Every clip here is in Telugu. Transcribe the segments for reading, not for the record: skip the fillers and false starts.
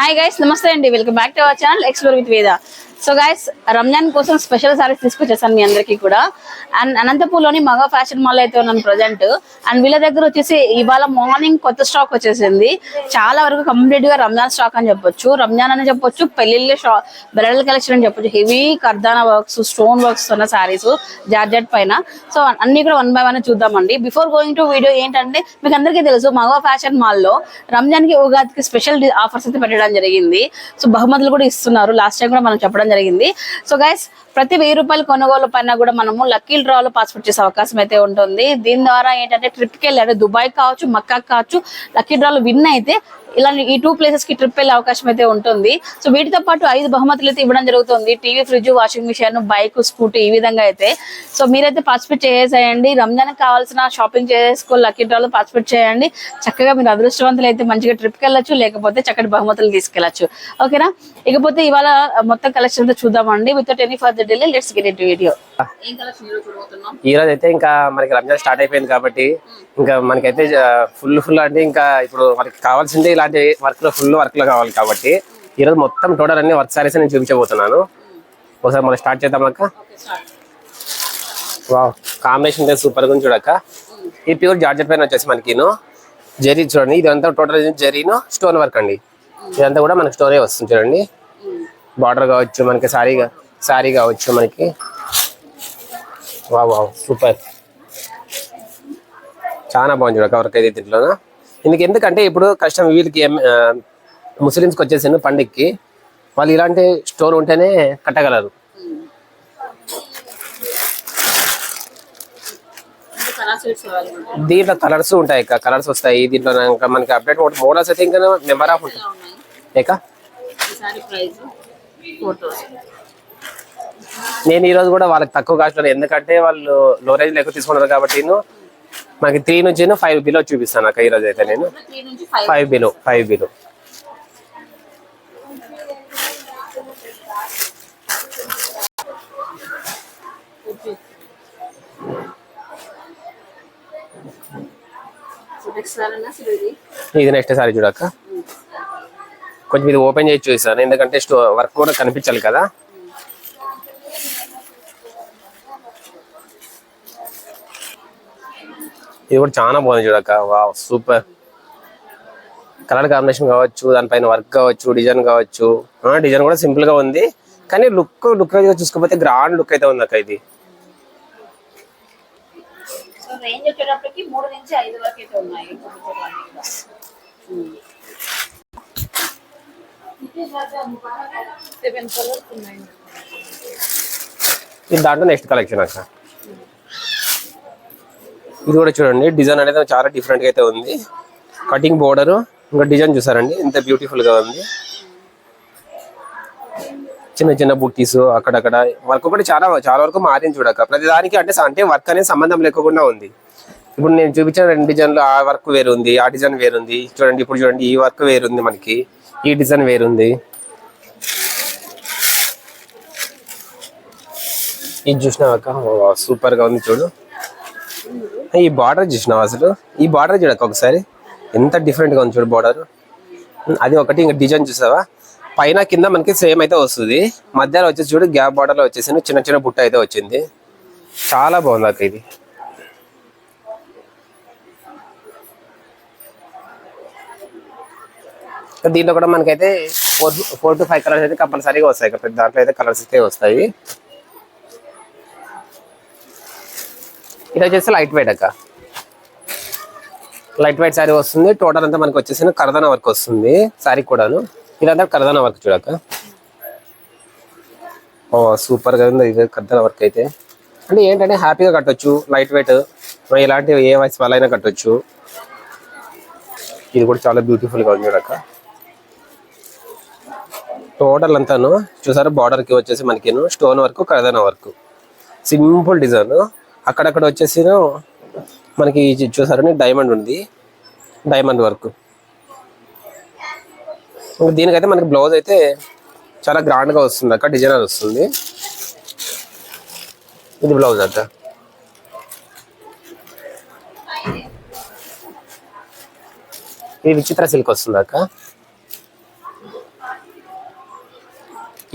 హాయ్ గైస్, నమస్తే అండి. Welcome back to our channel explore with వేద. సో గైస్, రంజాన్ కోసం స్పెషల్ సారీస్ తీసుకొచ్చేసాను మీ అందరికీ కూడా. అండ్ అనంతపూర్లోని మగ ఫ్యాషన్ మాల్ అయితే ఉన్నాను ప్రజెంట్. అండ్ వీళ్ళ దగ్గర వచ్చేసి ఇవాళ మార్నింగ్ కొత్త స్టాక్ వచ్చేసింది. చాలా వరకు కంప్లీట్ గా రంజాన్ స్టాక్ అని చెప్పొచ్చు. రంజాన్ అని చెప్పొచ్చు, పెళ్లిళ్ళ బ్రైడల్ కలెక్షన్ అని చెప్పొచ్చు. హెవీ కర్దానా వర్క్స్, స్టోన్ వర్క్స్ ఉన్న సారీస్ జార్జెట్ పైన. సో అన్ని కూడా 1 by 1 చూద్దామండి. బిఫోర్ గోయింగ్ టు వీడియో ఏంటంటే, మీకు అందరికీ తెలుసు మగ ఫ్యాషన్ మాల్ లో రంజాన్ కి ఉగాదికి స్పెషల్ ఆఫర్స్ అయితే పెట్టడం జరిగింది. సో బహుమతులు కూడా ఇస్తున్నారు. లాస్ట్ టైం కూడా మనం చెప్పడం జరిగింది. సో గైస్, ప్రతి 1000 రూపాయల కొనుగోలు పైన కూడా మనము లక్కీ డ్రాలో పాస్పోర్ట్ చేసే అవకాశం అయితే ఉంటుంది. దీని ద్వారా ఏంటంటే ట్రిప్కి వెళ్ళాడు, దుబాయ్ కావచ్చు, మక్కా కావచ్చు, లక్కీ డ్రాలో విన్ అయితే ఇలా ఈ 2 ప్లేసెస్ కి ట్రిప్ వెళ్ళే అవకాశం అయితే ఉంటుంది. సో వీటితో పాటు 5 బహుమతులు అయితే ఇవ్వడం జరుగుతుంది. TV, fridge, washing machine, bike, scooty, ఈ విధంగా అయితే. సో మీరైతే పార్టిసిపేట్ చేసేయండి. రంజాన్ కావాల్సిన షాపింగ్ చేసుకో, లక్కీ డ్రాలో పార్టిసిపేట్ చేయండి. చక్కగా మీరు అదృష్టవంతులు అయితే మంచిగా ట్రిప్కి వెళ్ళొచ్చు, లేకపోతే చక్కటి బహుమతులు తీసుకెళ్లొచ్చు. ఓకేనా? ఇకపోతే ఇవాళ మొత్తం కలెక్షన్ అయితే చూద్దామండి. Without any further delay let's get into video. ఈ రోజు అయితే ఇంకా మనకి రంజాన్ స్టార్ట్ అయిపోయింది కాబట్టి ఇంకా మనకైతే ఫుల్ అంటే ఇంకా ఇప్పుడు మనకి కావాల్సింది ఇలాంటి వర్క్ లో ఫుల్ వర్క్ లో కావాలి కాబట్టి ఈ రోజు మొత్తం టోటల్ అన్ని వర్క్ సారీస్ నేను చూపించబోతున్నాను. ఒకసారి మనం స్టార్ట్ చేద్దాం అక్క. వావ్, కాంబినేషన్ సూపర్ గా చూడక్క. ఈ ప్యూర్ జార్జెట్ పైన వచ్చేసి మనకి జరీ చూడండి. ఇదంతా టోటల్ జరీను స్టోన్ వర్క్ అండి. ఇదంతా కూడా మనకి స్టోనే వస్తుంది చూడండి. బార్డర్ కావచ్చు, మనకి సారీ కావచ్చు మనకి. వావ్ వావ్, సూపర్, చాలా బాగుంది చూడక వర్క్ అయితే దీంట్లో. ఎందుకంటే ఇప్పుడు కష్టం వీళ్ళకి ముస్లిమ్స్కి వచ్చేసి పండుగకి వాళ్ళు ఇలాంటి స్టోన్ ఉంటేనే కట్టగలరు. దీంట్లో కలర్స్ ఉంటాయి, కలర్స్ వస్తాయి దీంట్లో. మనకి అప్డేట్ మోడల్స్ అయితే ఇంకా నెంబర్ ఆఫ్ ఉంటుంది. నేను ఈ రోజు కూడా వాళ్ళకి తక్కువ కాస్ట్ లో, ఎందుకంటే వాళ్ళు లో రేంజ్ ఎక్కువ తీసుకున్నారు కాబట్టి మనకి 3 నుంచి 5 బిలో చూపిస్తాను అక్క. ఈ రోజు అయితే నేను 5 బిలో ఇది నెక్స్ట్ సారీ చూడక్క. కొంచెం ఇది ఓపెన్ చేసి చూపిస్తాను, ఎందుకంటే వర్క్ కూడా కనిపించాలి కదా. ఇది కూడా చాలా బాగుంది చూడక్క. Wow, super. కలర్ కాంబినేషన్ కావచ్చు, దానిపైన వర్క్ కావచ్చు, డిజైన్ కావచ్చు. డిజైన్ కూడా సింపుల్ గా ఉంది, కానీ లుక్ చూసుకోకపోతే గ్రాండ్ లుక్ అయితే ఉంది అక్క. ఇది ఇది దాంట్లో నెక్స్ట్ కలెక్షన్ అక్క. ఇది కూడా చూడండి, డిజైన్ అనేది చాలా డిఫరెంట్ గా అయితే ఉంది. కటింగ్ బోర్డర్, ఇంకా డిజైన్ చూసారండి ఎంత బ్యూటిఫుల్ గా ఉంది. చిన్న చిన్న బుట్టీస్ అక్కడక్కడ వర్క్ కూడా చాలా వరకు మారింది చూడక. ప్రతిదానికి అంటే వర్క్ అనేది సంబంధం లేకుండా ఉంది. ఇప్పుడు నేను చూపించిన 2 డిజైన్లు, ఆ వర్క్ వేరుంది, ఆ డిజైన్ వేరుంది. చూడండి, ఇప్పుడు చూడండి, ఈ వర్క్ వేరుంది మనకి, ఈ డిజైన్ వేరుంది. ఇది చూసినాక సూపర్ గా ఉంది చూడు. ఈ బార్డర్ చూసినావు అసలు? ఈ బార్డర్ చూడక ఒకసారి ఎంత డిఫరెంట్ గా ఉంది చూడు బార్డర్. అది ఒకటి. ఇంకా డిజైన్ చూసావా, పైన కింద మనకి సేమ్ అయితే వస్తుంది. మధ్యలో వచ్చేసి చూడు, గ్యాప్ బార్డర్ లో వచ్చేసి చిన్న చిన్న బుట్ట అయితే వచ్చింది. చాలా బాగుంది అక్క ఇది. దీంట్లో కూడా మనకైతే 4 to 5 కలర్స్ అయితే కంపల్సరీగా వస్తాయి. ప్రతి దాంట్లో అయితే కలర్స్ అయితే వస్తాయి. ఇది వచ్చేసి లైట్ వెయిట్ అక్క. లైట్ వెయిట్ శారీ వస్తుంది. టోటల్ అంతా మనకి వచ్చేసి కర్దానా వర్క్ వస్తుంది శారీ కూడాను. ఇదంతా కర్దానా వర్క్ చూడక. సూపర్ గా ఉంది ఇది కర్దానా వర్క్ అయితే. అంటే ఏంటంటే హ్యాపీగా కట్టొచ్చు, లైట్ వెయిట్, ఇలాంటి ఏ వయసు వాళ్ళైనా కట్టొచ్చు. ఇది కూడా చాలా బ్యూటిఫుల్ గా ఉంది చూడక. టోటల్ అంతాను చూసారు, బార్డర్ కి వచ్చేసి మనకి స్టోన్ వర్క్, కర్దానా వర్క్, సింపుల్ డిజైన్. అక్కడక్కడ వచ్చేసి మనకి చూసారని డైమండ్ ఉంది, డైమండ్ వర్క్. దీనికైతే మనకి బ్లౌజ్ అయితే చాలా గ్రాండ్ గా వస్తుంది అక్క, డిజైనర్ వస్తుంది. ఇది బ్లౌజ్ అక్క. ఇది విచిత్ర సిల్క్ వస్తుంది అక్క.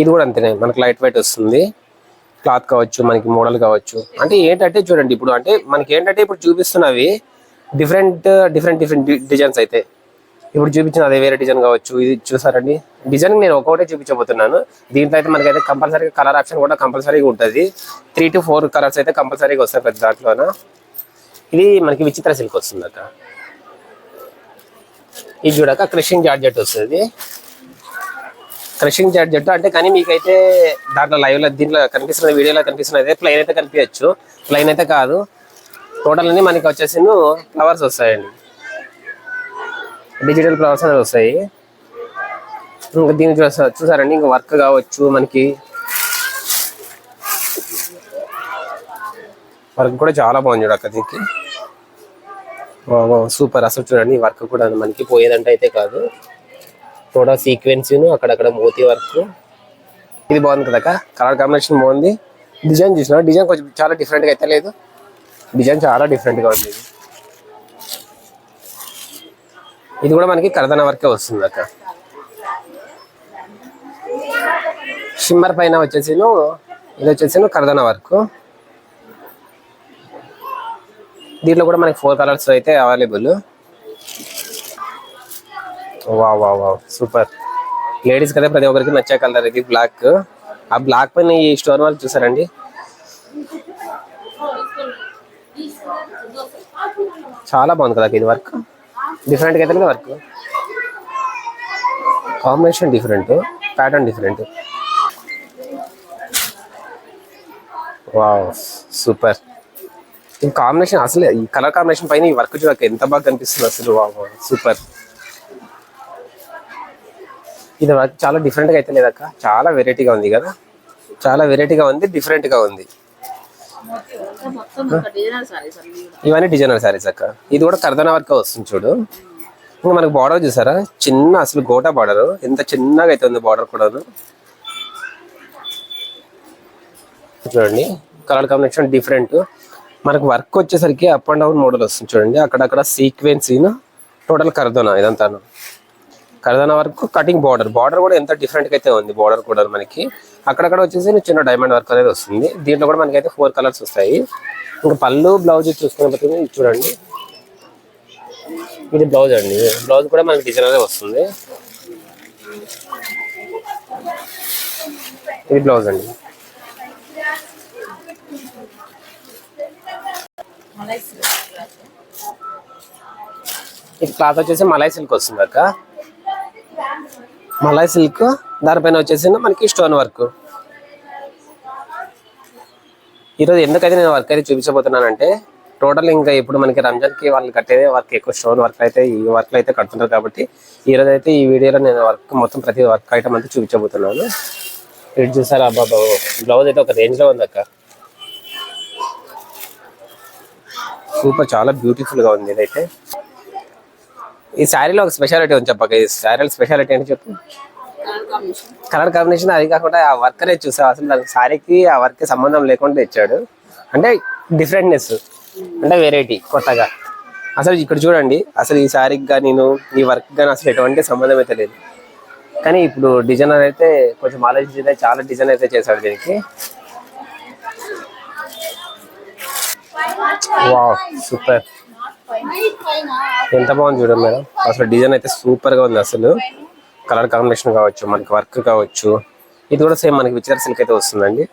ఇది కూడా అంతేనే, మనకి లైట్ వెయిట్ వస్తుంది. క్లాత్ కావచ్చు, మనకి మోడల్ కావచ్చు. అంటే ఏంటంటే చూడండి, ఇప్పుడు అంటే మనకి ఏంటంటే ఇప్పుడు చూపిస్తున్నవి డిఫరెంట్ డిఫరెంట్ డిఫరెంట్ డిజైన్స్ అయితే. ఇప్పుడు చూపించిన అదే వేరే డిజైన్ కావచ్చు. ఇది చూసారండి, డిజైన్ నేను ఒక్కొక్కటే చూపించబోతున్నాను. దీంట్లో అయితే మనకైతే కంపల్సరీగా కలర్ ఆప్షన్ కూడా కంపల్సరీగా ఉంటుంది. 3 to 4 కలర్స్ అయితే కంపల్సరీగా వస్తాయి ప్రతి దాంట్లోన. ఇది మనకి విచిత్ర సిల్క్ వస్తుంది అక్క. ఇది చూడక క్రషింగ్ జార్జెట్ వస్తుంది. క్రషింగ్ జార్జెట్ అంటే కానీ మీకైతే దాంట్లో లైవ్లో దీంట్లో కనిపిస్తున్న వీడియోలో కనిపిస్తున్నది ప్లెయిన్ అయితే కనిపించచ్చు. ప్లెయిన్ అయితే కాదు, టోటల్ అన్ని మనకి వచ్చేసి ఫ్లవర్స్ వస్తాయండి, డిజిటల్ ఫ్లవర్స్ అనేది వస్తాయి. ఇంకా దీన్ని చూసారండి, ఇంకా వర్క్ కావచ్చు, మనకి వర్క్ కూడా చాలా బాగుంది చూడక్క. దీనికి సూపర్. అసలు చూడండి వర్క్ కూడా మనకి పోయేదంటే అయితే కాదు, టోటల్ సీక్వెన్స్ అక్కడక్కడ మోతీ వర్క్. ఇది బాగుంది కదక్క, కలర్ కాంబినేషన్ బాగుంది. డిజైన్ చూసిన డిజైన్ కొంచెం చాలా డిఫరెంట్గా అయితే లేదు, డిజైన్ చాలా డిఫరెంట్గా ఉంది. ఇది కూడా మనకి కర్దన వర్కే వస్తుంది అక్క. షిమ్మర్ పైన వచ్చేసి ఇది వచ్చేసి కర్దన వర్క్. దీంట్లో కూడా మనకి 4 కలర్స్ అయితే available. Wow wow wow super. Ladies కదా ప్రతి ఒక్కరికి నచ్చే కలర్ ఇది బ్లాక్. ఆ బ్లాక్ పైన ఈ స్టోన్ వర్క్ చూసారండి, చాలా బాగుంది కదా. ఇది వర్క్ డిఫరెంట్గా అయితే లేదు, work combination different, pattern different. Wow super. ఈ కాంబినేషన్ అసలు ఈ కలర్ కాంబినేషన్ పైన ఈ వర్క్ చూడక ఎంత బాగా కనిపిస్తుంది అసలు. Wow super. ఇది వర్క్ చాలా డిఫరెంట్గా అయితే లేదక్క, చాలా వెరైటీగా ఉంది కదా, చాలా వెరైటీగా ఉంది, డిఫరెంట్గా ఉంది. ఇవన్నీ డిజైనర్ సారీస్ అక్క. ఇది కూడా కర్దన వర్క్ వస్తుంది చూడు. ఇంకా మనకు బార్డర్ చూసారా, చిన్న అసలు గోటా బార్డర్, ఎంత చిన్నగా అయితే ఉంది బార్డర్ కూడా. చూడండి కలర్ కాంబినేషన్ డిఫరెంట్. మనకు వర్క్ వచ్చేసరికి అప్ అండ్ డౌన్ మోడల్ వస్తుంది చూడండి, అక్కడక్కడ సీక్వెన్స్ టోటల్ కర్దన. ఇదంతా కర్దన వర్క్, కటింగ్ బార్డర్. బార్డర్ కూడా ఎంత డిఫరెంట్గా అయితే ఉంది, బార్డర్ కూడా మనకి అక్కడక్కడ వచ్చేసి చిన్న డైమండ్ వర్క్ అనేది వస్తుంది. దీంట్లో కూడా మనకి అయితే 4 కలర్స్ వస్తాయి. ఇంకా పళ్ళు బ్లౌజ్ చూసుకునే చూడండి, ఇది బ్లౌజ్ అండి. బ్లౌజ్ కూడా మనకి డిజైన్ అనేది వస్తుంది. ఇది బ్లౌజ్ అండి. ఈ క్లాత్ వచ్చేసి మలై సిల్క్ వస్తుంది అక్క. మలై సిల్క్, దానిపైన వచ్చేసి మనకి స్టోన్ వర్క్. ఈరోజు ఎందుకైతే నేను వర్క్ అయితే చూపించబోతున్నానంటే, టోటల్ ఇంకా ఇప్పుడు మనకి రంజాన్కి వాళ్ళు కట్టేదే వర్క్, ఎక్కువ స్టోన్ వర్క్ అయితే ఈ వర్క్లు అయితే కడుతుంటారు. కాబట్టి ఈరోజు అయితే ఈ వీడియోలో నేను వర్క్ మొత్తం ప్రతి వర్క్ ఐటమ్ అంతా చూపించబోతున్నాను. ఇది చూసారా, అబ్బా బ్లౌజ్ అయితే ఒక రేంజ్లో ఉంది అక్క, సూపర్, చాలా బ్యూటిఫుల్గా ఉంది. ఇదైతే ఈ శారీలో ఒక స్పెషాలిటీ ఉంది చెప్పక. ఈ శారీలో స్పెషాలిటీ అంటే చెప్పు. కలర్ కాంబినేషన్, అది కాకుండా ఆ వర్క్ అనేది చూసావు, అసలు దానికి శారీకి ఆ వర్క్ సంబంధం లేకుండా తెచ్చాడు. అంటే డిఫరెంట్నెస్, అంటే వెరైటీ, కొత్తగా. అసలు ఇక్కడ చూడండి, అసలు ఈ శారీకి కానీ ఈ వర్క్ కానీ అసలు ఎటువంటి సంబంధం అయితే లేదు. కానీ ఇప్పుడు డిజైనర్ అయితే కొంచెం ఆలోచించి చాలా డిజైన్ అయితే చేశాడు దీనికి. వావ్ సూపర్, ఎంత బాగుంది చూడండి మేడం. అసలు డిజైన్ అయితే సూపర్ గా ఉంది. అసలు కలర్ కాంబినేషన్ కావచ్చు, మనకి వర్క్ కావచ్చు. ఇది కూడా సేమ్ మనకి విచిత్ర సిల్క్ అయితే వస్తుందండి.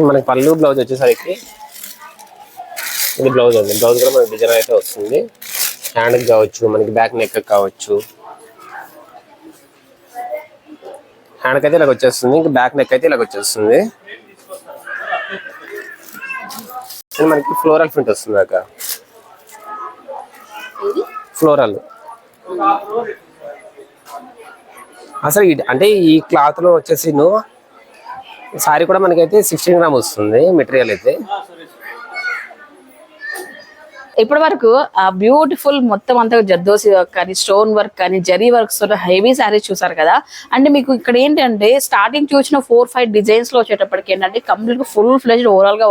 మనకి పళ్ళు బ్లౌజ్ వచ్చేసరికి ఇది బ్లౌజ్ అండి. బ్లౌజ్ కూడా మనకి డిజైన్ అయితే వస్తుంది. హ్యాండ్కి కావచ్చు, మనకి బ్యాక్ నెక్ కావచ్చు. హ్యాండ్కి అయితే ఇలాగ వచ్చేస్తుంది, ఇంకా బ్యాక్ నెక్ అయితే ఇలాగ వచ్చేస్తుంది. మనకి ఫ్లోరల్ ప్రింట్ వస్తుంది అక్క, ఫ్లోరల్. అసలు అంటే ఈ క్లాత్ లో వచ్చేసి సారీ కూడా మనకైతే 16 గ్రామ్ వస్తుంది మెటీరియల్ అయితే. ఇప్పటి వరకు ఆ బ్యూటిఫుల్ మొత్తం అంతా జర్దోసి వర్క్ కానీ స్టోన్ వర్క్ కానీ జరీ వర్క్స్ హెవీ శారీస్ చూసారు కదా. అంటే మీకు ఇక్కడ ఏంటంటే స్టార్టింగ్ చూసిన 4-5 డిజైన్స్ లో వచ్చేటప్పటికి ఏంటంటే కంప్లీట్ గా ఫుల్ ఫ్లెజ్డ్ ఓవరాల్ గా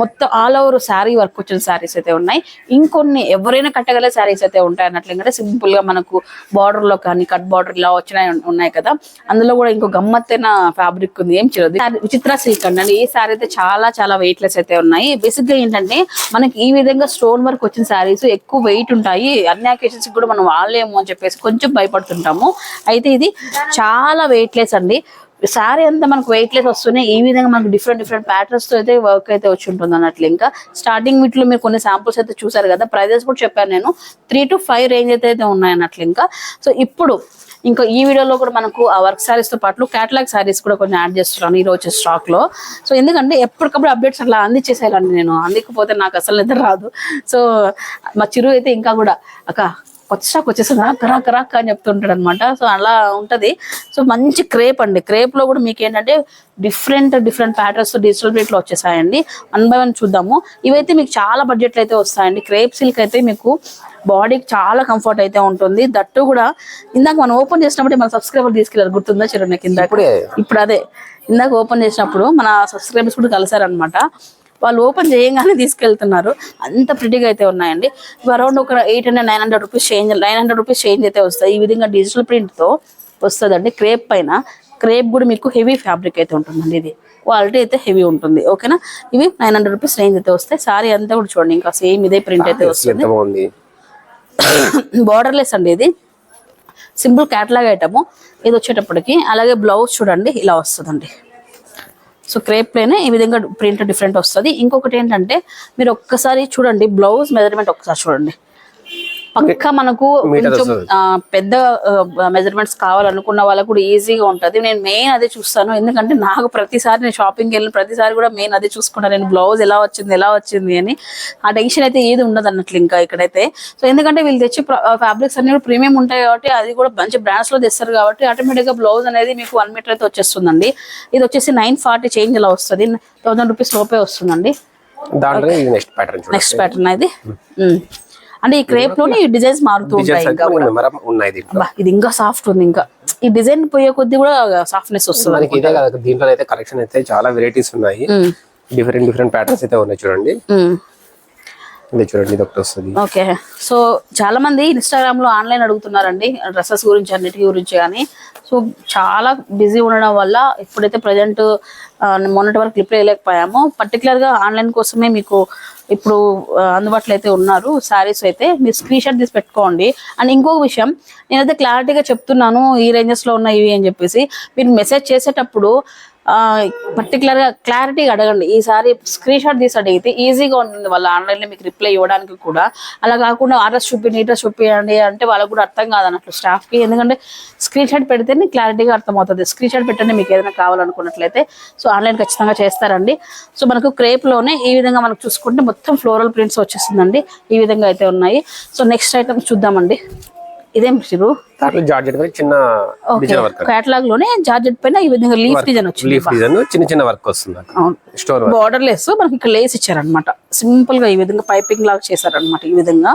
మొత్తం ఆల్ ఓవర్ శారీ వర్క్ వచ్చిన శారీస్ అయితే ఉన్నాయి. ఇంకొన్ని ఎవరైనా కట్టగల శారీస్ అయితే ఉంటాయి అన్నట్లు. ఎందుకంటే సింపుల్ గా మనకు బార్డర్ లో కానీ కట్ బార్డర్ ఇలా వచ్చినాయి ఉన్నాయి కదా. అందులో కూడా ఇంకో గమ్మత్తైన ఫ్యాబ్రిక్ ఉంది, ఏం చిరది విచిత్ర సిల్క్ అండి. ఈ శారీ అయితే చాలా చాలా వెయిట్ లెస్ అయితే ఉన్నాయి. బేసిక్ గా ఏంటంటే మనకి ఈ విధంగా స్టోన్ వర్క్ వచ్చిన శారీస్ ఎక్కువ వెయిట్ ఉంటాయి. అన్ని అకేషన్స్ కూడా మనం వాడలేము అని చెప్పేసి కొంచెం భయపడుతుంటాము. అయితే ఇది చాలా వెయిట్ లెస్ అండి. శారీ అంతా మనకు వెయిట్ లెస్ వస్తున్నాయి. ఈ విధంగా మనకు డిఫరెంట్ ప్యాటర్న్స్ తో అయితే వర్క్ అయితే వచ్చి ఉంటుంది అన్నట్లు. ఇంకా స్టార్టింగ్ వీటిలో మీరు కొన్ని శాంపుల్స్ అయితే చూసారు కదా, ప్రైజెస్ కూడా చెప్పాను నేను. 3 to 5 రేంజ్ అయితే ఉన్నాయి అన్నట్లు. ఇంకా సో ఇప్పుడు ఇంకా ఈ వీడియోలో కూడా మనకు ఆ వర్క్ శారీస్ తో పాటు కేటలాగ్ శారీస్ కూడా కొన్ని యాడ్ చేస్తున్నాను ఈ రోజు స్టాక్ లో. సో ఎందుకంటే ఎప్పటికప్పుడు అప్డేట్స్ అట్లా అందించేసేయాలండి. నేను అందుకపోతే నాకు అసలు నిద్ర రాదు. సో మా చిరు అయితే ఇంకా కూడా అక్క కొత్త స్టాక్ వచ్చేసిందా కరాక్ అని చెప్తుంటాడు అనమాట. సో అలా ఉంటది. సో మంచి క్రేప్ అండి. క్రేప్ లో కూడా మీకు ఏంటంటే డిఫరెంట్ ప్యాటర్న్స్ డిజిటల్ ప్రింట్ లో వచ్చేసాయండి. 1 by 1 చూద్దాము. ఇవైతే మీకు చాలా బడ్జెట్లు అయితే వస్తాయండి. క్రేప్ సిల్క్ అయితే మీకు బాడీకి చాలా కంఫర్ట్ అయితే ఉంటుంది. దట్టు కూడా ఇందాక మనం ఓపెన్ చేసినప్పుడు మన సబ్స్క్రైబర్ తీసుకెళ్ళారు, గుర్తుందా చిరు? కింద ఇప్పుడు అదే ఇందాక ఓపెన్ చేసినప్పుడు మన సబ్స్క్రైబర్స్ కూడా కలిసారనమాట. వాళ్ళు ఓపెన్ చేయగానే తీసుకెళ్తున్నారు. అంత ప్రిటీగా అయితే ఉన్నాయండి. అరౌండ్ ఒక 800-900 రూపీస్ చేంజ్, 900 రూపీస్ చేంజ్ అయితే వస్తాయి. ఈ విధంగా డిజిటల్ ప్రింట్ తో వస్తుందండి. క్రేప్ పైన క్రేప్ కూడా మీకు హెవీ ఫ్యాబ్రిక్ అయితే ఉంటుందండి. ఇది క్వాలిటీ అయితే హెవీ ఉంటుంది. ఓకేనా. ఇవి 900 రూపీస్ రేంజ్ అయితే వస్తాయి. సారీ అంతా కూడా చూడండి ఇంకా సేమ్ ఇదే ప్రింట్ అయితే వస్తుంది. బార్డర్లెస్ అండి. ఇది సింపుల్ క్యాటలాగ్ ఐటమ్ ఇది వచ్చేటప్పటికి. అలాగే బ్లౌజ్ చూడండి ఇలా వస్తుందండి. సో క్రేప్ ప్లేనే ఈ విధంగా ప్రింట్ డిఫరెంట్ వస్తుంది. ఇంకొకటి ఏంటంటే మీరు ఒక్కసారి చూడండి బ్లౌజ్ మెజర్మెంట్ ఒక్కసారి చూడండి. పక్కా మనకు కొంచెం పెద్ద మెజర్మెంట్స్ కావాలనుకున్న వాళ్ళకు కూడా ఈజీగా ఉంటుంది. నేను మెయిన్ అదే చూస్తాను. ఎందుకంటే నాకు ప్రతిసారి నేను షాపింగ్కి వెళ్ళిన ప్రతిసారి కూడా మెయిన్ అదే చూసుకుంటాను. నేను బ్లౌజ్ ఎలా వచ్చింది అని ఆ టెన్షన్ అయితే ఏది ఉండదు అన్నట్లు ఇంకా ఇక్కడైతే. సో ఎందుకంటే వీళ్ళు తెచ్చి ఫ్యాబ్రిక్స్ అన్ని కూడా ప్రీమియం ఉంటాయి కాబట్టి, అది కూడా మంచి బ్రాండ్స్ లో తెస్తారు కాబట్టి ఆటోమేటిక్ గా బ్లౌజ్ అనేది మీకు 1 మీటర్ అయితే వచ్చేస్తుందండి. ఇది వచ్చేసి 940 చేంజ్ ఇలా వస్తుంది. 1000 రూపీస్ లోపే వస్తుందండి. నెక్స్ట్ ప్యాటర్న్ ఇది. అంటే ఈ క్రేప్ లోని డిజైన్స్ మారుతూ ఉంటాయి. ఇది ఇంకా సాఫ్ట్ ఉంది. ఇంకా ఈ డిజైన్ పోయే కొద్ది కూడా సాఫ్ట్నెస్ వస్తుంది. దీంట్లో అయితే కలెక్షన్ అయితే చాలా వెరైటీస్ ఉన్నాయి. డిఫరెంట్ ప్యాటర్న్స్ అయితే ఉన్నాయి చూడండి. చూడండి ఇది ఒకటి వస్తుంది. ఓకే. సో చాలా మంది ఇన్స్టాగ్రామ్ లో ఆన్లైన్ అడుగుతున్నారండి డ్రెస్సెస్ గురించి అన్నిటి గురించి కానీ. సో చాలా బిజీ ఉండడం వల్ల ఇప్పుడైతే ప్రజెంట్ మొన్నటి వరకు క్లిప్ వేయలేకపోయాము. పర్టికులర్ గా ఆన్లైన్ కోసమే మీకు ఇప్పుడు అందుబాటులో అయితే ఉన్నారు శారీస్ అయితే. మీరు స్క్రీన్ షాట్ తీసి పెట్టుకోండి. అండ్ ఇంకొక విషయం నేనైతే క్లారిటీగా చెప్తున్నాను ఈ రేంజెస్ లో ఉన్న ఇవి అని చెప్పేసి. మీరు మెసేజ్ చేసేటప్పుడు పర్టికులర్ గా క్లారిటీగా అడగండి. ఈసారి స్క్రీన్ షాట్ తీసి అడిగితే ఈజీగా ఉంటుంది వాళ్ళ ఆన్లైన్ లో మీకు రిప్లై ఇవ్వడానికి కూడా. అలా కాకుండా అడ్రస్ చూపించండి అంటే వాళ్ళకు కూడా అర్థం కాదన్నట్లు స్టాఫ్ కి. ఎందుకంటే స్క్రీన్ షాట్ పెడితేనే క్లారిటీగా అర్థమవుతుంది. స్క్రీన్ షాట్ పెట్టండి మీకు ఏదైనా కావాలనుకున్నట్లయితే. సో ఆన్లైన్ ఖచ్చితంగా చేస్తారండి. సో మనకు క్రేప్ లోనే ఈ విధంగా మనకు చూసుకుంటే మొత్తం ఫ్లోరల్ ప్రింట్స్ వచ్చేసిందండి. ఈ విధంగా అయితే ఉన్నాయి. సో నెక్స్ట్ ఐటమ్ చూద్దామండి. ఇదేం చిరు జార్జెట్ పైన చిన్న డిజైన్ వర్క్. కేటలాగ్ లోనే జార్జెట్ పైన ఈ విధంగా లీఫ్ డిజైన్ వచ్చింది. లీఫ్ డిజైన్ చిన్న వర్క్ వస్తుంది. స్టోన్ బార్డర్ లెస్ మనకి ఇక్కడ లేస్ ఇచ్చారనమాట. సింపుల్ గా ఈ విధంగా పైపింగ్ లాగా చేశారనమాట. ఈ విధంగా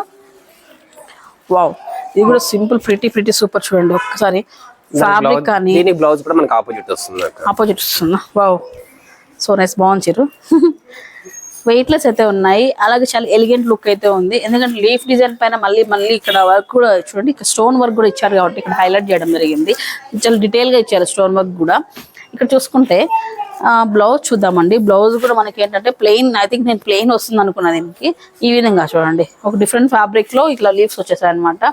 వావ్. ఇది కూడా సింపుల్ ప్రిటీ సూపర్. చూడండి ఒక్కసారి ఫ్యాబ్రిక్ కానీ బ్లౌజ్ కూడా మనకి ఆపోజిట్ వస్తుంది. Wow so nice. బాగుంది చిరు. వెయిట్ లెస్ అయితే ఉన్నాయి. అలాగే చాలా ఎలిగెంట్ లుక్ అయితే ఉంది. ఎందుకంటే లీఫ్ డిజైన్ పైన మళ్ళీ ఇక్కడ వర్క్ కూడా చూడండి. ఇక్కడ స్టోన్ వర్క్ కూడా ఇచ్చారు కాబట్టి ఇక్కడ హైలైట్ చేయడం జరిగింది. చాలా డీటెయిల్ గా ఇచ్చారు స్టోన్ వర్క్ కూడా. ఇక్కడ చూసుకుంటే బ్లౌజ్ చూద్దామండి. బ్లౌజ్ కూడా మనకి ఏంటంటే ప్లెయిన్, ఐ థింక్ నేను ప్లెయిన్ వస్తుంది అనుకున్నా దీనికి. ఈ విధంగా చూడండి ఒక డిఫరెంట్ ఫ్యాబ్రిక్ లో ఇట్లా లీవ్స్ వచ్చేసాయి అనమాట.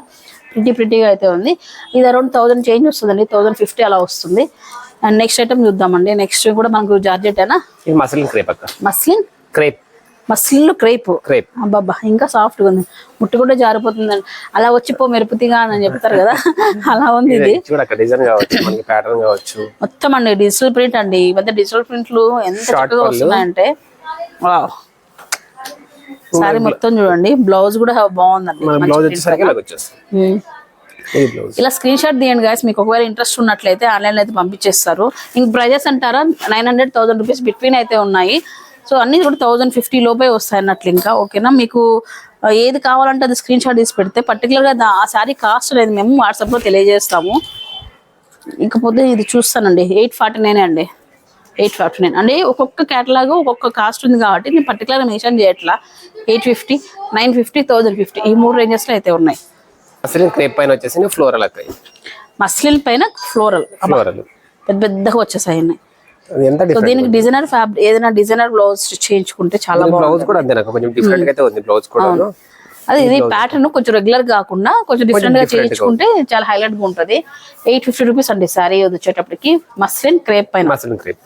ప్రిటీగా అయితే ఉంది. ఇది అరౌండ్ 1000 చేంజ్ వస్తుందండి. 1050 అలా వస్తుంది. అండ్ నెక్స్ట్ ఐటమ్ చూద్దామండి. నెక్స్ట్ కూడా మనకు జార్జెట్ అయినా మస్లిన్ క్రేప్ అబ్బాబ్బా ఇంకా సాఫ్ట్ గా ఉంది. ముట్టుకుంటే జారిపోతుందండి. అలా వచ్చిపో మెరుపుతిగా అని చెప్తారు కదా, అలా ఉంది ఇది. మొత్తం అండి డిజిటల్ ప్రింట్ అండి. ఈ మధ్య డిజిటల్ ప్రింట్లు ఎంత చక్కగా వస్తున్నాయంటే వావ్. సారీ మొత్తం చూడండి. బ్లౌజ్ కూడా బాగుందండి. ఇలా స్క్రీన్ షాట్ తీయండి గాయస్. మీకు ఒకవేళ ఇంట్రెస్ట్ ఉన్నట్లయితే ఆన్లైన్ అయితే పంపించేస్తారు. ఇంక ప్రైజెస్ అంటారా 900-1000 రూపీస్ బిట్వీన్ అయితే ఉన్నాయి. సో అన్ని కూడా 1050 లోపే వస్తాయి అన్నట్లు ఇంకా. ఓకేనా. మీకు ఏది కావాలంటే అది స్క్రీన్ షాట్ తీసి పెడితే పర్టికులర్గా ఆ శారీ కాస్ట్ అనేది మేము వాట్సాప్లో తెలియజేస్తాము. ఇకపోతే ఇది చూస్తానండి 849 అండి, 849 అంటే ఒక్కొక్క కేటలాగ్ ఒక్కొక్క కాస్ట్ ఉంది కాబట్టి నేను పర్టికులర్గా మెన్షన్ చేయట్లా. 850, 950, 1050 ఈ 3 రేంజెస్లో అయితే ఉన్నాయి. మస్లిన్ క్రేప్ పైన వచ్చేసి ఫ్లోరల్ అక్క, మస్లిన్ పైన ఫ్లోరల్ పెద్ద పెద్దగా వచ్చేసాయి. ఎంత సో దీనికి డిజైనర్ ఫ్యాబ్రిక్ ఏదైనా డిజైనర్ బ్లౌజ్ చేయించుకుంటే చాలా బ్లౌజ్ కూడా అంతే కొంచెం డిఫరెంట్ గా అయితే ఉంది బ్లౌజ్ కూడా. అదే ఇది ప్యాటర్న్ కొంచెం రెగ్యులర్ కాకుండా కొంచెం డిఫరెంట్ గా చేయించుకుంటే చాలా హైలైట్ గా ఉంటది. 850 రూపీస్ అండి సారీ వచ్చేటప్పటికి మస్లిన్ క్రేప్ పైన. Muslin crepe.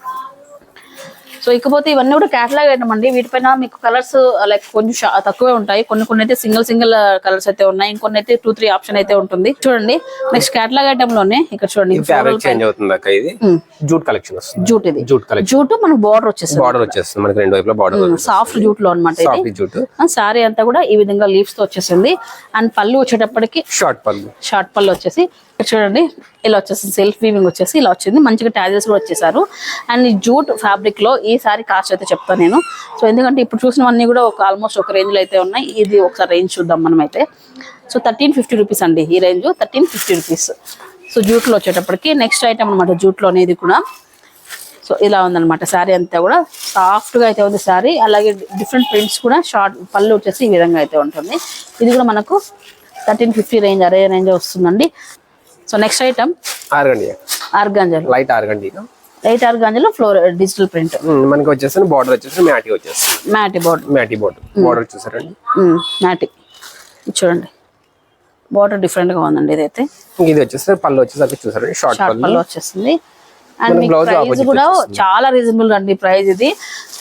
సో ఇకపోతే ఇవన్నీ కూడా క్యాటలాగ్ ఐటమ్ అండి. వీటిపైన మీకు కలర్స్ లైక్ కొంచెం తక్కువే ఉంటాయి. కొన్ని అయితే సింగిల్ కలర్స్ అయితే ఉన్నాయి, ఇంకొన్ని అయితే 2-3 ఆప్షన్ అయితే ఉంటుంది. చూడండి నెక్స్ట్ క్యాటలాగ్ ఐటమ్ లోనే ఇక్కడ చూడండి జూట్ కలెక్షన్ వస్తుంది. జూట్ ఇది జూట్ మనకు బార్డర్ వచ్చేస్తుంది మనకి రెండు వైపులా బార్డర్ సాఫ్ట్ జూట్ లో అనమాట. సారీ అంతా కూడా ఈ విధంగా లీవ్స్ తో వచ్చేసింది. అండ్ పళ్ళు వచ్చేటప్పటికి షార్ట్ పళ్ళు వచ్చేసి చూడండి ఇలా వచ్చేసింది. సెల్ఫ్ వీవింగ్ వచ్చేసి ఇలా వచ్చింది. మంచిగా టాజెస్ కూడా వచ్చేసారు. అండ్ ఈ జూట్ ఫ్యాబ్రిక్ లో ఈ సారీ కాస్ట్ అయితే చెప్తాను నేను. సో ఎందుకంటే ఇప్పుడు చూసినవన్నీ కూడా ఆల్మోస్ట్ ఒక రేంజ్ లో అయితే ఉన్నాయి. ఇది ఒకసారి రేంజ్ చూద్దాం మనం అయితే. సో 1350 రూపీస్ అండి ఈ రేంజ్, 1350 రూపీస్. సో జూట్ లో వచ్చేటప్పటికి నెక్స్ట్ ఐటమ్ అనమాట జూట్ లో అనేది కూడా. సో ఇలా ఉందన్నమాట శారీ అంతా కూడా సాఫ్ట్ గా అయితే ఉంది శారీ. అలాగే డిఫరెంట్ ప్రింట్స్ కూడా షార్ట్ పళ్ళు వచ్చేసి ఈ విధంగా అయితే ఉంటుంది. ఇది కూడా మనకు 1350 రేంజ్ అరే రేంజ్ వస్తుందండి. So next item organza light ఆర్గాంజాలో ఫ్లోర్ డిజిటల్ ప్రింట్. మనకి వచ్చేసి బార్డర్ వచ్చేసి మ్యాటీ బార్డర్ చూసారండి. మ్యాటీ చూడండి బార్డర్ డిఫరెంట్ గా ఉందండి. ఇదైతే ఇది వచ్చేసి పళ్ళు వచ్చేసి చూసారండి షార్ట్ పళ్ళు వచ్చేసింది. అండ్ మీకు ప్రైస్ కూడా చాలా రీజనబుల్ అండి ప్రైస్ ఇది.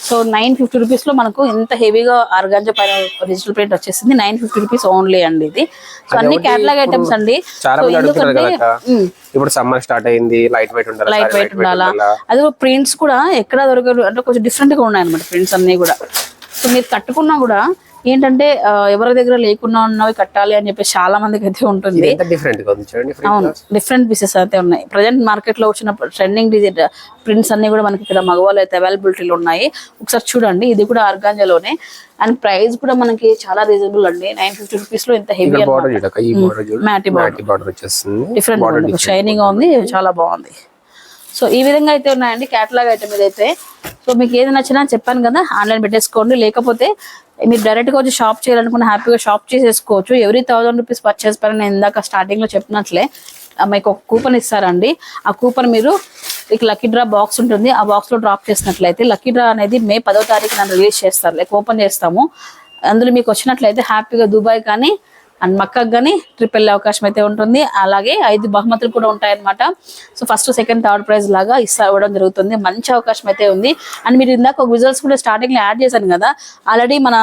సో 950 రూపీస్ లో మనకు ఇంత హెవీగా ఆర్గాంజా పైన డిజిటల్ ప్రింట్ వచ్చేసింది. 950 రూపీస్ ఓన్లీ అండి ఇది. సో అన్ని కేటలాగ్ ఐటమ్స్ అండి. ఇప్పుడు సమ్మర్ స్టార్ట్ అయింది, లైట్ వెయిట్ ఉండాలా. అది ప్రింట్స్ కూడా ఎక్కడ దొరకదు అంటే కొంచెం డిఫరెంట్ గా ఉన్నాయి అనమాట ప్రింట్స్ అన్ని కూడా. సో మీరు కట్టుకున్నా కూడా ఏంటంటే ఎవరి దగ్గర లేకుండా ఉన్నవి కట్టాలి అని చెప్పేసి చాలా మందికి అయితే ఉంటుంది. అవును డిఫరెంట్ పీసెస్ అయితే ఉన్నాయి. ప్రజెంట్ మార్కెట్ లో వచ్చిన ట్రెండింగ్ డిజైన్ ప్రింట్స్ అన్ని కూడా మనకి ఇక్కడ మగవాళ్ళు అయితే అవైలబిలిటీలో ఉన్నాయి. ఒకసారి చూడండి ఇది కూడా ఆర్గాంజాలోనే. అండ్ ప్రైస్ కూడా మనకి చాలా రీజనబుల్ అండి. 950 రూపీస్ లో ఇంత హెవీ మ్యాటీ బార్డర్ డిఫరెంట్ షైనింగ్ గా ఉంది, చాలా బాగుంది. సో ఈ విధంగా అయితే ఉన్నాయండి కేటలాగ్ ఐటమ్ ఇదైతే. సో మీకు ఏది నచ్చినా చెప్పాను కదా ఆన్లైన్ పెట్టేసుకోండి. లేకపోతే మీరు డైరెక్ట్ గా వచ్చి షాప్ చేయాలనుకున్న హ్యాపీగా షాప్ చేసేసుకోవచ్చు. ఎవ్రీ 1000 రూపీస్ పర్చేస్ పైన నేను ఇందాక స్టార్టింగ్ లో చెప్పినట్లే మీకు ఒక కూపన్ ఇస్తారండి. ఆ కూపన్ మీరు మీకు లక్కీ డ్రా బాక్స్ ఉంటుంది. ఆ బాక్స్ లో డ్రాప్ చేసినట్లయితే లక్కీ డ్రా అనేది మే 10వ తారీఖు నన్ను రిలీజ్ చేస్తారు, లైక్ ఓపెన్ చేస్తాము. అందులో మీకు వచ్చినట్లయితే హ్యాపీగా దుబాయ్ కానీ అండ్ మక్కాకు కానీ ట్రిప్ వెళ్ళే అవకాశం అయితే ఉంటుంది. అలాగే 5 బహుమతులు కూడా ఉంటాయన్నమాట. So first second third prize లాగా ఇవ్వడం జరుగుతుంది. మంచి అవకాశం అయితే ఉంది. అండ్ మీరు ఇందాక ఒక విజువల్స్ కూడా స్టార్టింగ్ లో యాడ్ చేశాను కదా, ఆల్రెడీ మన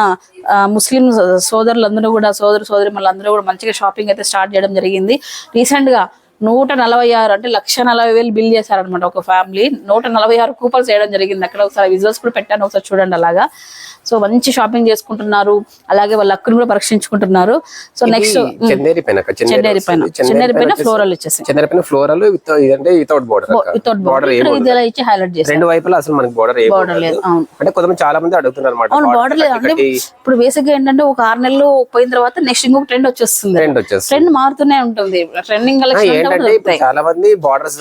ముస్లిం సోదరులందరూ కూడా సోదరి మళ్ళందరూ కూడా మంచిగా షాపింగ్ అయితే స్టార్ట్ చేయడం జరిగింది. రీసెంట్ గా 146 అంటే 1,40,000 బిల్ చేశారనమాట ఒక ఫ్యామిలీ. 146 కూపన్స్ వేయడం జరిగింది. అక్కడ ఒకసారి విజువల్స్ కూడా పెట్టాను, ఒకసారి చూడండి అలాగా. సో మంచి షాపింగ్ చేసుకుంటున్నారు, అలాగే వాళ్ళ అక్కను కూడా పరీక్షించుకుంటున్నారు. సో నెక్స్ట్ చెన్నేరి పైన ఫ్లోరల్ వచ్చేసి వితౌట్ బార్డర్ ఇచ్చి హైలైట్ చేశారు. రెండు వైపులా అసలు మనకి బార్డర్ లేదు. అంటే కొంతమంది చాలా మంది అడుగుతున్నారు అన్నమాట. అవును బార్డర్ లేదు అంటే ఇప్పుడు బేసిక్ గా ఏంటంటే ఒక 6 నెలలు పోయిన తర్వాత నెక్స్ట్ ఇంకొక ట్రెండ్ వచ్చేస్తుంది. ట్రెండ్ మారుతూనే ఉంటుంది. ట్రెండింగ్ చాలా మంది బార్డర్స్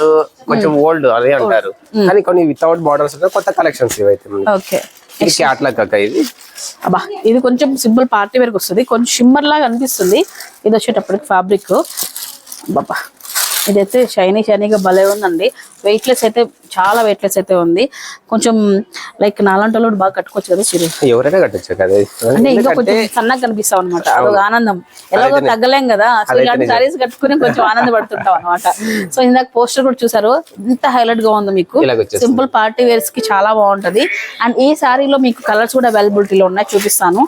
కొంచెం ఓల్డ్ అదే అంటారు, కానీ కొన్ని వితౌట్ బార్డర్స్ కొత్త కలెక్షన్స్ ఇవైతే. ఓకే ఇది అబ్బా ఇది కొంచెం సింపుల్ పార్టీ వేర్ వస్తుంది, కొంచెం షిమ్మర్ లాగా అనిపిస్తుంది. ఇది వచ్చేటప్పటికి ఫ్యాబ్రిక్ బాబా ఇదైతే షైనీగా భలే ఉందండి. వెయిట్లెస్ అయితే చాలా వెయిట్లెస్ అయితే ఉంది. కొంచెం లైక్ నాలాంటి వాళ్ళు బాగా కట్టుకోవచ్చు కదా చీర, ఎవరైనా కట్టొచ్చు కదా. అంటే ఇంకా కొంచెం సన్నగా కనిపిస్తాం అనమాట. అదొక ఆనందం. ఎలాగో తగ్గలేం కదా, అసలు ఇలాంటి సారీస్ కట్టుకుని కొంచెం ఆనందపడుతుంటాం అనమాట. సో ఇందాక పోస్టర్ కూడా చూసారు, ఇంత హైలైట్ గా ఉంది. మీకు సింపుల్ పార్టీ వేర్స్ కి చాలా బాగుంటది. అండ్ ఈ సారీలో మీకు కలర్స్ కూడా అవైలబిలిటీలో ఉన్నాయి, చూపిస్తాను.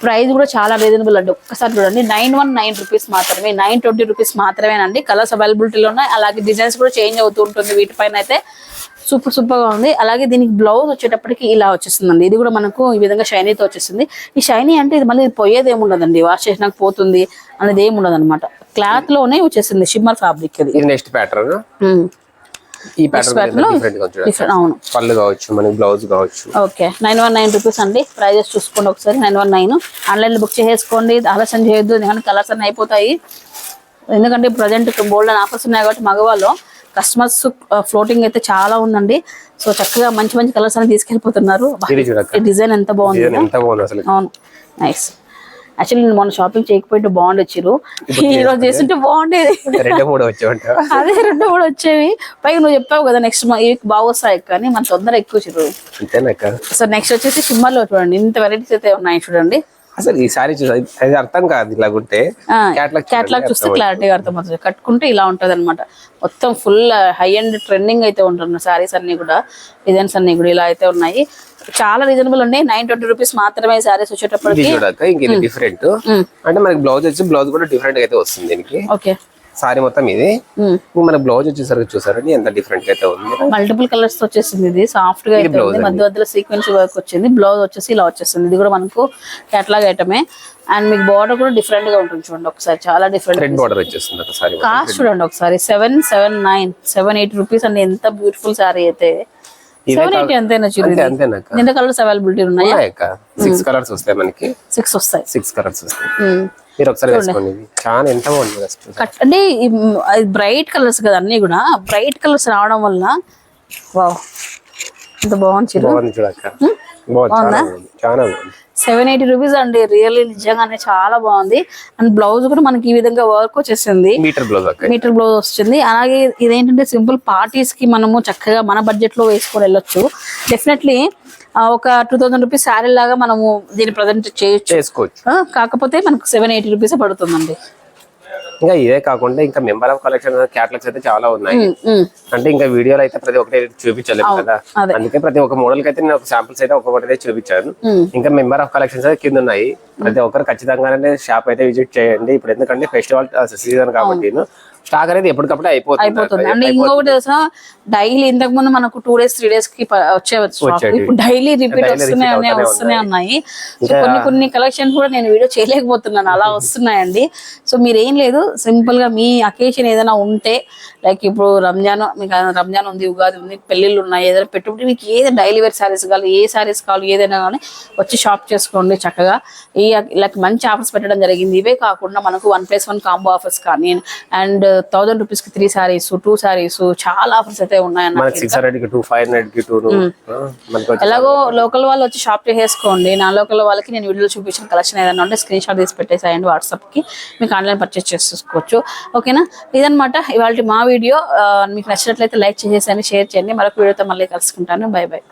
ప్రైస్ కూడా చాలా రీజనబుల్ అండి. ఒక్కసారి చూడండి 919 రూపీస్ మాత్రమే, 920 రూపీస్ మాత్రమేనండి. కలర్స్ అవైలబిలిటీలో ఉన్నాయి. అలాగే డిజైన్స్ కూడా చేంజ్ అవుతూ ఉంటుంది వీటిపైన అయితే. సూపర్ గా ఉంది. అలాగే దీనికి బ్లౌజ్ వచ్చేటప్పటికి ఇలా వచ్చేస్తుందండి. ఇది కూడా మనకు ఈ విధంగా షైనీతో వచ్చేస్తుంది. ఈ షైనీ అంటే ఇది మళ్ళీ పోయేది ఏముండదండి, వాష్ చేసినాక పోతుంది అనేది ఏముండదు అనమాట. క్లాత్ లోనే వచ్చేసింది షిమ్మర్ ఫ్యాబ్రిక్. ఇది నెక్స్ట్ ప్యాటర్న్ ఈ ప్యాటర్న్ డిఫరెంట్ గా చూడండి. డిఫరెంట్ అవును. పళ్ళు కావచ్చు, మనకి బ్లౌజ్ కావచ్చు. ఓకే 919 రూపీస్ అండి. ప్రైజెస్ చూసుకోండి ఒకసారి. 919 ఆన్లైన్ లో బుక్ చేసేసుకోండి, ఆలస్యం చేయొద్దు, ఎందుకంటే కలర్స్ అన్ని అయిపోతాయి. ఎందుకంటే ప్రజెంట్ బోల్డ్ ఆఫర్స్ ఉన్నాయి కాబట్టి మగవాళ్ళు కస్టమర్స్ ఫ్లోటింగ్ అయితే చాలా ఉందండి. సో చక్కగా మంచి మంచి కలర్స్ అని తీసుకెళ్ళిపోతున్నారు. డిజైన్ ఎంత బాగుంది, అవును నైస్. యాక్చువల్లీ నేను మొన్న షాపింగ్ చేయకపోతే బాగుండి వచ్చారు, ఈ రోజు చేస్తుంటే బాగుండేది. అదే 2-3 వచ్చేవి. పైగా నువ్వు చెప్పావు కదా నెక్స్ట్ బాగా వస్తాయి కానీ మన తొందర ఎక్కువ వచ్చారు. సో నెక్స్ట్ వచ్చేసి షిమ్మర్ లో చూడండి ఇంత వెరైటీస్ అయితే ఉన్నాయి చూడండి. అసలు ఈ సారీ చూసి అది అర్థం కాదు, ఇలాగుంటే క్యాట్లాగ్ చూస్తే క్లారిటీగా అర్థమవుతుంది. కట్టుకుంటే ఇలా ఉంటది అనమాట. మొత్తం ఫుల్ హై అండ్ ట్రెండింగ్ అయితే ఉంటుంది సారీస్ అన్ని కూడా, డిజైన్స్ అన్ని కూడా ఇలా అయితే ఉన్నాయి. చాలా రీజనబుల్ ఉన్నాయి. 920 రూపీస్ మాత్రమే సారీస్ వచ్చేటప్పటికి. ఇంక డిఫరెంట్ అంటే మనకి బ్లౌజ్ వచ్చి బ్లౌజ్ కూడా డిఫరెంట్ గా అయితే వస్తుంది దీనికి. ఓకే సారీ మొత్తం ఇది మన బ్లౌజ్ వచ్చేసరికి చూసారండి ఎంత డిఫరెంట్ అయితే ఉంది. మల్టిపుల్ కలర్స్ వచ్చేసింది. ఇది సాఫ్ట్ గా అయితే ఉంది, మధ్య మధ్యలో సీక్వెన్స్ వర్క్ వచ్చింది. బ్లౌజ్ వచ్చేసి ఇలా వచ్చేసింది. ఇది కూడా మనకు కేటలాగ్ ఐటమే. అండ్ మీకు బార్డర్ కూడా డిఫరెంట్ గా ఉంటుంది చూడండి ఒకసారి, చాలా డిఫరెంట్. రెడ్ బార్డర్ వచ్చేస్తుంది సారీ. కాస్ట్ చూడండి ఒకసారి 780 రూపీస్ అండి. ఎంత బ్యూటిఫుల్ సారీ అయితే. 780 అంతేనా? నిన్న కలర్స్ అవైలబిలిటీ ఉన్నాయా? 6 కలర్స్ వస్తాయి మనకి. 6 వస్తాయి. 6 కలర్స్ వస్తాయి. మీరు ఒకసారి వేసుకోండి. చాలా ఎంత బాగుంది అంటే బ్రైట్ కలర్స్ కదా అన్ని కూడా. బ్రైట్ కలర్స్ రావడం వల్ల వావ్ ఎంత బాగుంది. బాగుందా? 780 రూపీస్ అండి. రియల్లీ నిజంగానే చాలా బాగుంది. అండ్ బ్లౌజ్ కూడా మనకి ఈ విధంగా వర్క్ వచ్చేసింది. మీటర్ బ్లౌజ్ వస్తుంది. అలాగే ఇదేంటంటే సింపుల్ పార్టీస్ కి మనము చక్కగా మన బడ్జెట్ లో వేసుకొని వెళ్ళొచ్చు. డెఫినెట్లీ ఒక 2000 రూపీస్ శారీ లాగా మనము దీన్ని ప్రజెంట్ చేసుకోవచ్చు. కాకపోతే మనకు 780 రూపీస్ పడుతుందండి. ఇంకా ఇదే కాకుండా ఇంకా మెంబర్ ఆఫ్ కలెక్షన్ క్యాటలాగ్స్ అయితే చాలా ఉన్నాయి. అంటే ఇంకా వీడియోలో అయితే ప్రతి ఒక్కటి చూపించలేము కదా, అందుకే ప్రతి ఒక్క మోడల్ కి అయితే నేను ఒక శాంపుల్స్ అయితే ఒక్కొక్కటి చూపించాను. ఇంకా మెంబర్ ఆఫ్ కలెక్షన్స్ అయితే కింద ఉన్నాయి. ప్రతి ఒక్కరు ఖచ్చితంగానే షాప్ అయితే విజిట్ చేయండి. ఇప్పుడు ఎందుకంటే ఫెస్టివల్ సీజన్ కాబట్టి స్టాక్ అనేది ఎప్పటికప్పుడు అయిపోతుంది. అండ్ ఇంకొకటి తెలుసా, డైలీ ఇంతకు ముందు మనకు 2 days 3 days కి వచ్చేవచ్చు. ఇప్పుడు డైలీ రిపీట్ వస్తూనే ఉన్నాయి. సో కొన్ని కలెక్షన్స్ కూడా నేను వీడియో చేయలేకపోతున్నాను, అలా వస్తున్నాయండి. సో మీరేం లేదు, సింపుల్ గా మీ అకేషన్ ఏదైనా ఉంటే, లైక్ ఇప్పుడు రంజాన్ ఉంది, ఉగాది ఉంది, పెళ్లిళ్ళు ఉన్నాయి, ఏదైనా పెట్టుబడి మీకు ఏదైనా డైలీ వేర్ శారీస్ కావాలి, ఏ శారీస్ కావాలి, ఏదైనా కానీ వచ్చి షాప్ చేసుకోండి చక్కగా. లైక్ మంచి ఆఫర్స్ పెట్టడం జరిగింది. ఇవే కాకుండా మనకు 1+1 కాంబో ఆఫర్స్ కానీ, అండ్ 1000 రూపీస్ కి 3 సారీస్ 2 సారీస్ చాలా ఆఫర్స్ అయితే ఉన్నాయన్న. ఎలాగో లోకల్ వాళ్ళు వచ్చి షాప్ చేసేసుకోండి. నా లోకల్ వాళ్ళకి నేను వీడియోలో చూపించిన కలెక్షన్ ఏదైనా ఉంటే స్క్రీన్ షాట్ తీసి పెట్టేసాయండి వాట్సాప్ కి, మీకు ఆన్లైన్ పర్చేస్ చేసుకోవచ్చు. ఓకేనా? ఇదనమాట ఇవాళ మా వీడియో. మీకు నచ్చినట్లయితే లైక్ చేసేసండి, షేర్ చేయండి. మరొక వీడియోతో మళ్ళీ కలుసుకుంటాను. By by.